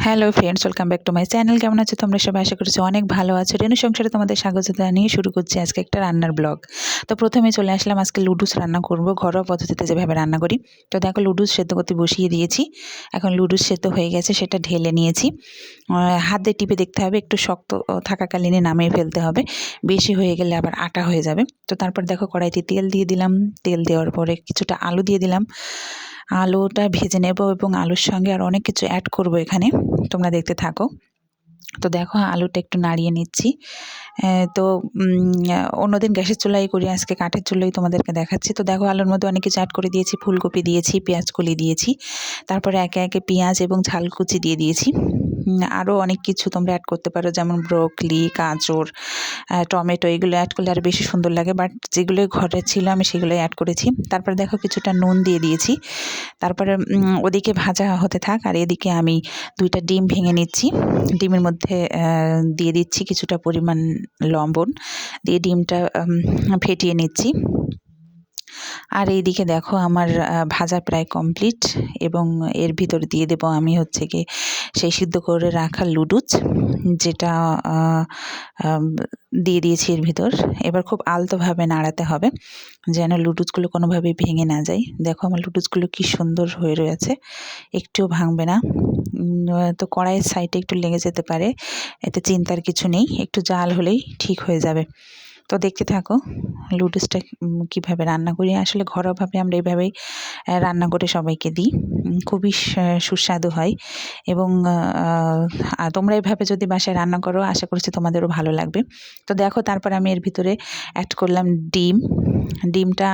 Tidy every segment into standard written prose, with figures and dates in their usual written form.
Hello friends, welcome back to my channel. কেমন আছো তোমরা সবাই? আশা করছি অনেক ভালো আছো। রেনু সংসারে তোমাদের স্বাগত জানিয়ে শুরু করছি আজকে একটা রান্নার ব্লগ। তো প্রথমে চলে আসলাম, আজকে লুডুস রান্না করব ঘরোয়া পদ্ধতিতে যেভাবে রান্না করি। তো দেখো, লুডুস সেদ্ধ করতে বসিয়ে দিয়েছি। এখন লুডুস সেদ্ধ হয়ে গেছে, সেটা ঢেলে নিয়েছি। হাত দিয়ে টিপে দেখতে হবে, একটু শক্ত থাকাকালীনে নামিয়ে ফেলতে হবে, বেশি হয়ে গেলে আবার আটা হয়ে যাবে। তো তারপর দেখো, কড়াইতে তেল দিয়ে দিলাম। তেল দেওয়ার পরে কিছুটা আলু দিয়ে দিলাম। আলুটা ভেজে নেব এবং আলুর সঙ্গে আর অনেক কিছু অ্যাড করব এখানে, তোমরা দেখতে থাকো। তো দেখো, আলুটা একটু নাড়িয়ে নিচ্ছি। তো অন্যদিন গ্যাসের চুলায় করি, আজকে কাঠের চুলায় তোমাদেরকে দেখাচ্ছি। তো দেখো, আলুর মধ্যে অনেক কিছু অ্যাড করে দিয়েছি, ফুলকপি দিয়েছি, পেঁয়াজ কলি দিয়েছি, তারপরে একে একে পেঁয়াজ এবং ঝাল কুচি দিয়ে দিয়েছি। আরও অনেক কিছু তোমরা অ্যাড করতে পারো, যেমন ব্রোকলি, গাজর, টমেটো, এগুলো অ্যাড করলে আরও বেশি সুন্দর লাগে, বাট যেগুলো ঘরে ছিল আমি সেগুলোই অ্যাড করেছি। তারপরে দেখো, কিছুটা নুন দিয়ে দিয়েছি। তারপরে ওদিকে ভাজা হতে থাক, আর এদিকে আমি 2টা ডিম ভেঙে নিচ্ছি। ডিমের মধ্যে দিয়ে দিচ্ছি কিছুটা পরিমাণ লবণ, দিয়ে ডিমটা ফেটিয়ে নিচ্ছি। আর এইদিকে দেখো, আমার ভাজা প্রায় কমপ্লিট, এবং এর ভিতর দিয়ে দেবো আমি হচ্ছে কি সেই সিদ্ধ করে রাখা লুডুস, যেটা দিয়ে দিয়েছি এর ভিতর। এবার খুব আলতোভাবে নাড়াতে হবে যেন লুডুসগুলো কোনোভাবেই ভেঙে না যায়। দেখো, আমার লুডুসগুলো কি সুন্দর হয়ে রয়েছে, একটুও ভাঙবে না। তো কড়াইয়ের সাইডে একটু লেগে যেতে পারে, এতে চিন্তার কিছু নেই, একটু জাল হলেই ঠিক হয়ে যাবে। তো দেখতে থাকো লুডুসটা কীভাবে রান্না করি। আসলে ঘরোয়াভাবে আমরা এইভাবেই রান্না করে সবাইকে দিই, খুবই সুস্বাদু হয়। এবং তোমরা এইভাবে যদি বাসায় রান্না করো, আশা করছি তোমাদেরও ভালো লাগবে। তো দেখো, তারপর আমি এর ভিতরে অ্যাড করলাম ডিমটা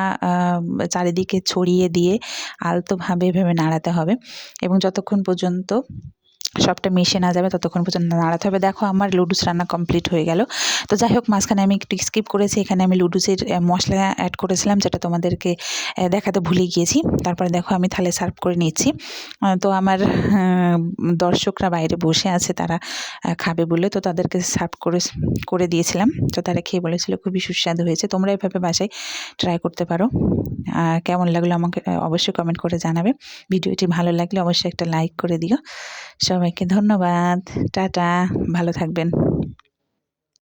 চারিদিকে ছড়িয়ে দিয়ে আলতোভাবে এভাবে নাড়াতে হবে, এবং যতক্ষণ পর্যন্ত সবটা মিশে না যাবে ততক্ষণ পর্যন্ত নাড়াতে হবে। দেখো, আমার লুডুস রান্না কমপ্লিট হয়ে গেল। তো যাই হোক, মাঝখানে আমি একটু স্কিপ করেছি, এখানে আমি লুডুসের মশলা অ্যাড করেছিলাম, যেটা তোমাদেরকে দেখাতে ভুলে গিয়েছি। তারপরে দেখো, আমি থালে সার্ভ করে নিচ্ছি। তো আমার দর্শকরা বাইরে বসে আছে, তারা খাবে বলে, তো তাদেরকে সার্ভ করে দিয়েছিলাম। তো তারা খেয়ে বলেছিল খুবই সুস্বাদু হয়েছে। তোমরা এভাবে বাসায় ট্রাই করতে পারো। কেমন লাগলো আমাকে অবশ্যই কমেন্ট করে জানাবে। ভিডিওটি ভালো লাগলে অবশ্যই একটা লাইক করে দিও। সবাইকে ধন্যবাদ, টাটা, ভালো থাকবেন।